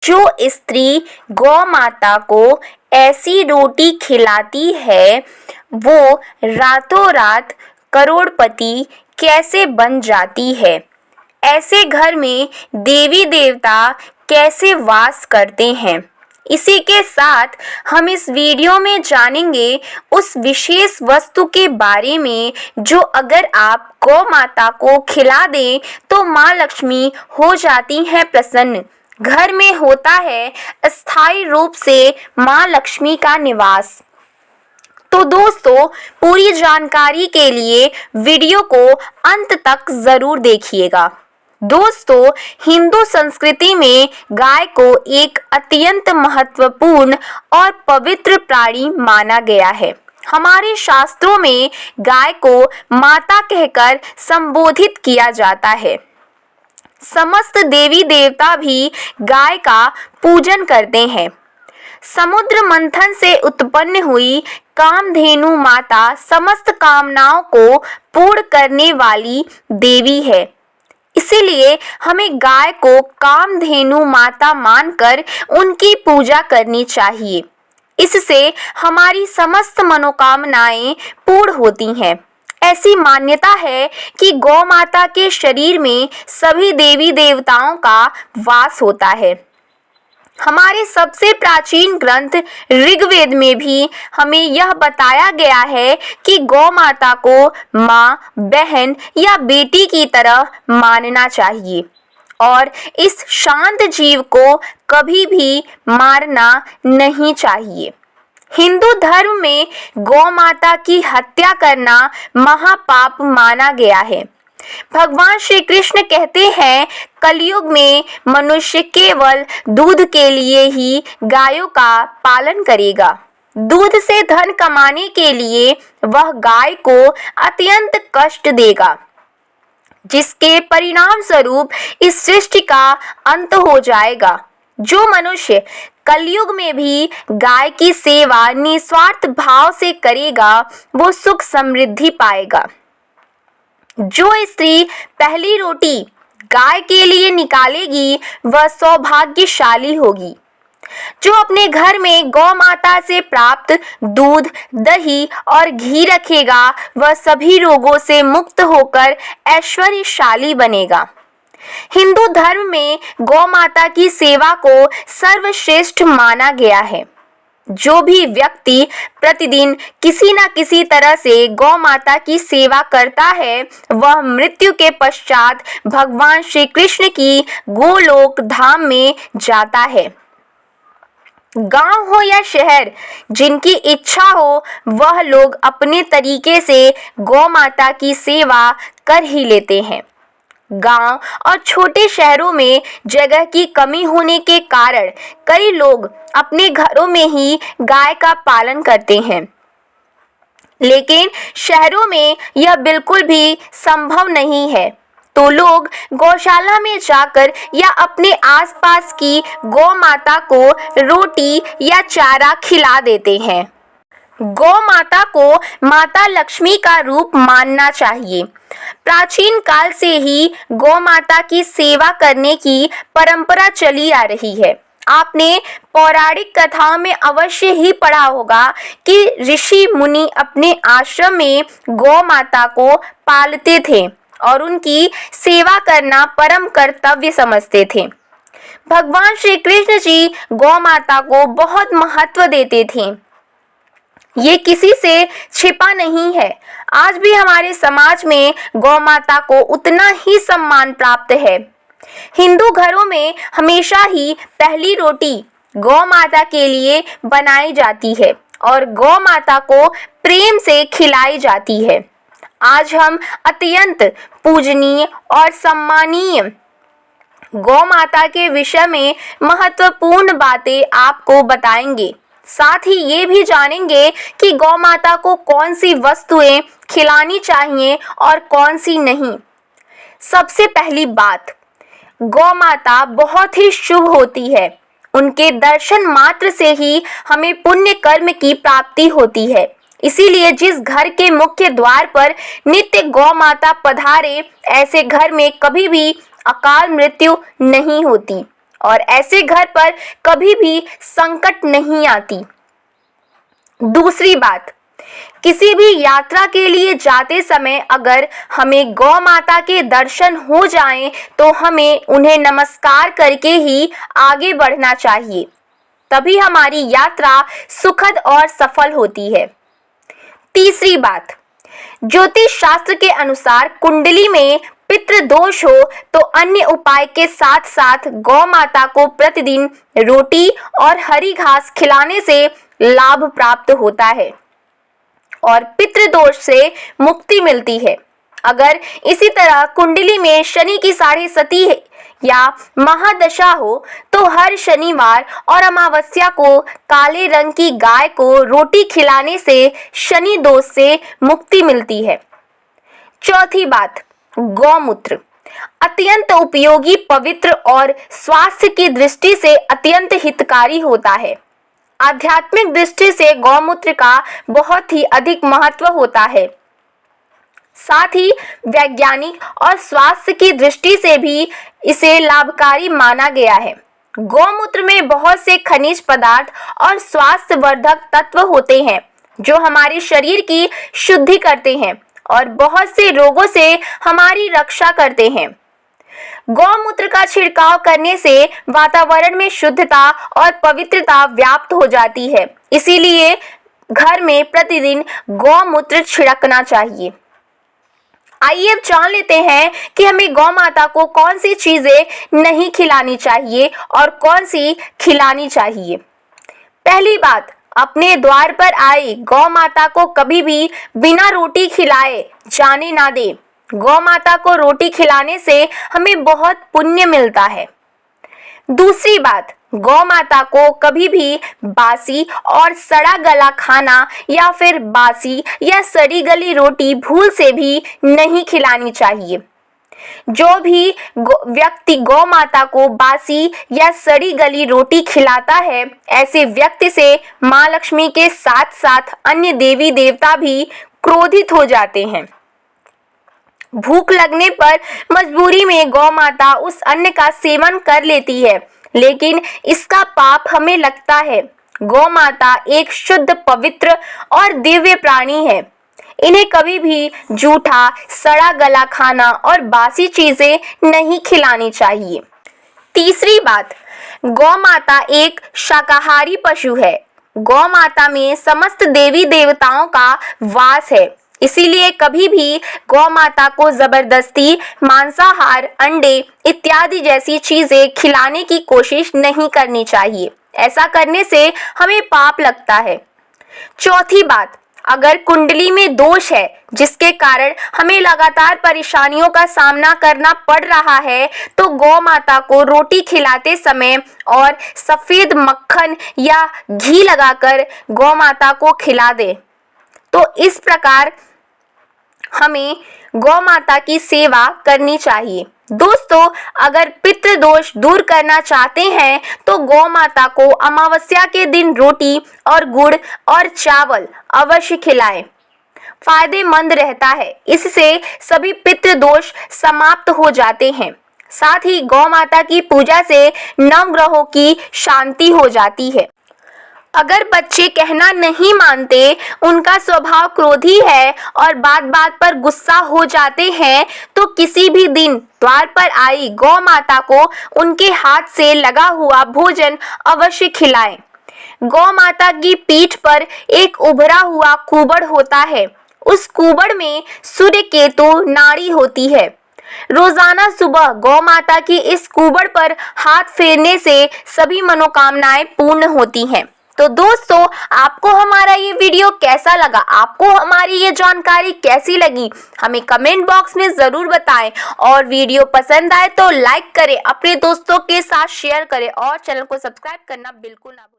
जो स्त्री गौ माता को ऐसी रोटी खिलाती है वो रातों रात करोड़पति कैसे बन जाती है। ऐसे घर में देवी देवता कैसे वास करते हैं। इसी के साथ हम इस वीडियो में जानेंगे उस विशेष वस्तु के बारे में जो अगर आप गौ माता को खिला दें तो माँ लक्ष्मी हो जाती हैं प्रसन्न। घर में होता है स्थायी रूप से माँ लक्ष्मी का निवास। तो दोस्तों, पूरी जानकारी के लिए वीडियो को अंत तक जरूर देखिएगा। दोस्तों, हिंदू संस्कृति में गाय को एक अत्यंत महत्वपूर्ण और पवित्र प्राणी माना गया है। हमारे शास्त्रों में गाय को माता कहकर संबोधित किया जाता है। समस्त देवी देवता भी गाय का पूजन करते हैं। समुद्र मंथन से उत्पन्न हुई कामधेनु माता समस्त कामनाओं को पूर्ण करने वाली देवी है। इसीलिए हमें गाय को कामधेनु माता मानकर उनकी पूजा करनी चाहिए। इससे हमारी समस्त मनोकामनाएं पूर्ण होती हैं। ऐसी मान्यता है कि गौ माता के शरीर में सभी देवी देवताओं का वास होता है। हमारे सबसे प्राचीन ग्रंथ ऋग्वेद में भी हमें यह बताया गया है कि गौ माता को माँ, बहन या बेटी की तरह मानना चाहिए और इस शांत जीव को कभी भी मारना नहीं चाहिए। हिंदू धर्म में गौ माता की हत्या करना महापाप माना गया है। भगवान श्री कृष्ण कहते हैं, कलयुग में मनुष्य केवल दूध के लिए ही गायों का पालन करेगा। दूध से धन कमाने के लिए वह गाय को अत्यंत कष्ट देगा, जिसके परिणाम स्वरूप इस सृष्टि का अंत हो जाएगा। जो मनुष्य कलयुग में भी गाय की सेवा निस्वार्थ भाव से करेगा वो सुख समृद्धि पाएगा। जो स्त्री पहली रोटी गाय के लिए निकालेगी वह सौभाग्यशाली होगी। जो अपने घर में गौ माता से प्राप्त दूध, दही और घी रखेगा वह सभी रोगों से मुक्त होकर ऐश्वर्यशाली बनेगा। हिंदू धर्म में गौ माता की सेवा को सर्वश्रेष्ठ माना गया है। जो भी व्यक्ति प्रतिदिन किसी न किसी तरह से गौ माता की सेवा करता है वह मृत्यु के पश्चात भगवान श्री कृष्ण की गोलोक धाम में जाता है। गांव हो या शहर, जिनकी इच्छा हो वह लोग अपने तरीके से गौ माता की सेवा कर ही लेते हैं। गांव और छोटे शहरों में जगह की कमी होने के कारण कई लोग अपने घरों में ही गाय का पालन करते हैं, लेकिन शहरों में यह बिल्कुल भी संभव नहीं है। तो लोग गौशाला में जाकर या अपने आसपास की गौ माता को रोटी या चारा खिला देते हैं। गौ माता को माता लक्ष्मी का रूप मानना चाहिए। प्राचीन काल से ही गौ माता की सेवा करने की परंपरा चली आ रही है। आपने पौराणिक कथाओं में अवश्य ही पढ़ा होगा कि ऋषि मुनि अपने आश्रम में गौ माता को पालते थे और उनकी सेवा करना परम कर्तव्य समझते थे। भगवान श्री कृष्ण जी गौ माता को बहुत महत्व देते थे। ये किसी से छिपा नहीं है। आज भी हमारे समाज में गौ माता को उतना ही सम्मान प्राप्त है। हिंदू घरों में हमेशा ही पहली रोटी गौ माता के लिए बनाई जाती है और गौ माता को प्रेम से खिलाई जाती है। आज हम अत्यंत पूजनीय और सम्मानीय गौ माता के विषय में महत्वपूर्ण बातें आपको बताएंगे। साथ ही ये भी जानेंगे कि गौ माता को कौन सी वस्तुएं खिलानी चाहिए और कौन सी नहीं। सबसे पहली बात, गौ माता बहुत ही शुभ होती है। उनके दर्शन मात्र से ही हमें पुण्य कर्म की प्राप्ति होती है। इसीलिए जिस घर के मुख्य द्वार पर नित्य गौ माता पधारे, ऐसे घर में कभी भी अकाल मृत्यु नहीं होती और ऐसे घर पर कभी भी संकट नहीं आती। दूसरी बात, किसी भी यात्रा के लिए जाते समय अगर हमें गौ माता के दर्शन हो जाएं तो हमें उन्हें नमस्कार करके ही आगे बढ़ना चाहिए, तभी हमारी यात्रा सुखद और सफल होती है। तीसरी बात, ज्योतिष शास्त्र के अनुसार कुंडली में पितृ दोष हो तो अन्य उपाय के साथ साथ गौ माता को प्रतिदिन रोटी और हरी घास खिलाने से लाभ प्राप्त होता है और पितृदोष से मुक्ति मिलती है। अगर इसी तरह कुंडली में शनि की 7.5 या महादशा हो तो हर शनिवार और अमावस्या को काले रंग की गाय को रोटी खिलाने से शनि दोष से मुक्ति मिलती है। चौथी बात, गौमूत्र अत्यंत उपयोगी, पवित्र और स्वास्थ्य की दृष्टि से अत्यंत हितकारी होता है। आध्यात्मिक दृष्टि से गौमूत्र का बहुत ही अधिक महत्व होता है। साथ ही वैज्ञानिक और स्वास्थ्य की दृष्टि से भी इसे लाभकारी माना गया है। गौमूत्र में बहुत से खनिज पदार्थ और स्वास्थ्यवर्धक तत्व होते हैं जो हमारे शरीर की शुद्धि करते हैं और बहुत से रोगों से हमारी रक्षा करते हैं। गौमूत्र का छिड़काव करने से वातावरण में शुद्धता और पवित्रता व्याप्त हो जाती है, इसीलिए घर में प्रतिदिन गौमूत्र छिड़कना चाहिए। आइए अब जान लेते हैं कि हमें गौ माता को कौन सी चीजें नहीं खिलानी चाहिए और कौन सी खिलानी चाहिए। पहली बात, अपने द्वार पर आई गौ माता को कभी भी बिना रोटी खिलाए जाने ना दें। गौ माता को रोटी खिलाने से हमें बहुत पुण्य मिलता है। दूसरी बात, गौ माता को कभी भी बासी और सड़ा गला खाना या फिर बासी या सड़ी गली रोटी भूल से भी नहीं खिलानी चाहिए। जो भी व्यक्ति गौ माता को बासी या सड़ी गली रोटी खिलाता है, ऐसे व्यक्ति से माँ लक्ष्मी के साथ साथ अन्य देवी देवता भी क्रोधित हो जाते हैं। भूख लगने पर मजबूरी में गौ माता उस अन्न का सेवन कर लेती है, लेकिन इसका पाप हमें लगता है। गौ माता एक शुद्ध, पवित्र और दिव्य प्राणी है। इन्हें कभी भी जूठा, सड़ा गला खाना और बासी चीजें नहीं खिलानी चाहिए। तीसरी बात, गौ माता एक शाकाहारी पशु है। गौ माता में समस्त देवी देवताओं का वास है, इसीलिए कभी भी गौ माता को जबरदस्ती मांसाहार, अंडे इत्यादि जैसी चीजें खिलाने की कोशिश नहीं करनी चाहिए। ऐसा करने से हमें पाप लगता है। चौथी बात, अगर कुंडली में दोष है जिसके कारण हमें लगातार परेशानियों का सामना करना पड़ रहा है, तो गौ माता को रोटी खिलाते समय और सफेद मक्खन या घी लगाकर गौ माता को खिला दे। तो इस प्रकार हमें गौ माता की सेवा करनी चाहिए। दोस्तों, अगर पितृ दोष दूर करना चाहते हैं तो गौ माता को अमावस्या के दिन रोटी और गुड़ और चावल अवश्य खिलाएं। फायदेमंद रहता है, इससे सभी पितृ दोष समाप्त हो जाते हैं। साथ ही गौ माता की पूजा से नवग्रहों की शांति हो जाती है। अगर बच्चे कहना नहीं मानते, उनका स्वभाव क्रोधी है और बात बात पर गुस्सा हो जाते हैं, तो किसी भी दिन द्वार पर आई गौ माता को उनके हाथ से लगा हुआ भोजन अवश्य खिलाएं। गौ माता की पीठ पर एक उभरा हुआ कुबड़ होता है। उस कुबड़ में सूर्य केतु नाड़ी होती है। रोजाना सुबह गौ माता की इस कुबड़ पर हाथ फेरने से सभी मनोकामनाएं पूर्ण होती हैं। तो दोस्तों, आपको हमारा ये वीडियो कैसा लगा? आपको हमारी ये जानकारी कैसी लगी? हमें कमेंट बॉक्स में ज़रूर बताएं और वीडियो पसंद आए तो लाइक करें, अपने दोस्तों के साथ शेयर करें और चैनल को सब्सक्राइब करना बिल्कुल ना भूलें।